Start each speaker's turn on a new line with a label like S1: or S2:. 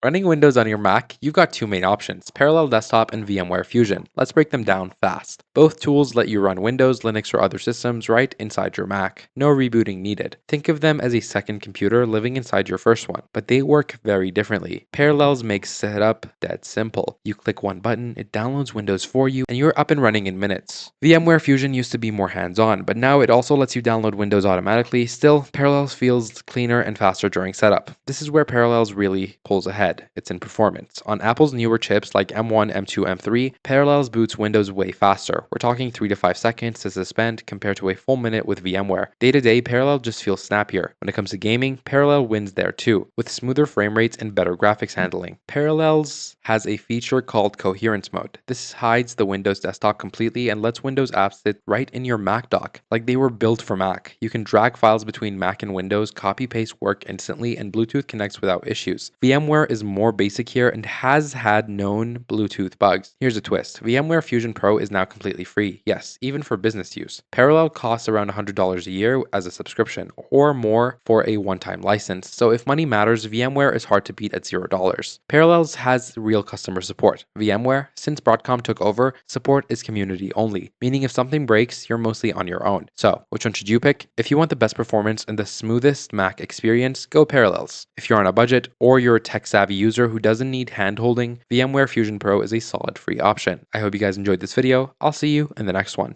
S1: Running Windows on your Mac, you've got two main options, Parallel Desktop and VMware Fusion. Let's break them down fast. Both tools let you run Windows, Linux, or other systems right inside your Mac. No rebooting needed. Think of them as a second computer living inside your first one, but they work very differently. Parallels makes setup dead simple. You click one button, it downloads Windows for you, and you're up and running in minutes. VMware Fusion used to be more hands-on, but now it also lets you download Windows automatically. Still, Parallels feels cleaner and faster during setup. This is where Parallels really pulls ahead. It's in performance. On Apple's newer chips like M1, M2, M3, Parallels boots Windows way faster. We're talking 3 to 5 seconds to suspend compared to a full minute with VMware. Day-to-day, Parallel just feels snappier. When it comes to gaming, Parallel wins there too, with smoother frame rates and better graphics handling. Parallels has a feature called coherence mode. This hides the Windows desktop completely and lets Windows apps sit right in your Mac dock, like they were built for Mac. You can drag files between Mac and Windows, copy-paste work instantly, and Bluetooth connects without issues. VMware is more basic here and has had known Bluetooth bugs. Here's a twist. VMware Fusion Pro is now completely free. Yes, even for business use. Parallel costs around $100 a year as a subscription or more for a one-time license. So if money matters, VMware is hard to beat at $0. Parallels has real customer support. VMware, since Broadcom took over, support is community only, meaning if something breaks, you're mostly on your own. So, which one should you pick? If you want the best performance and the smoothest Mac experience, go Parallels. If you're on a budget or you're a tech-savvy user who doesn't need hand-holding, VMware Fusion Pro is a solid free option. I hope you guys enjoyed this video. I'll see you in the next one.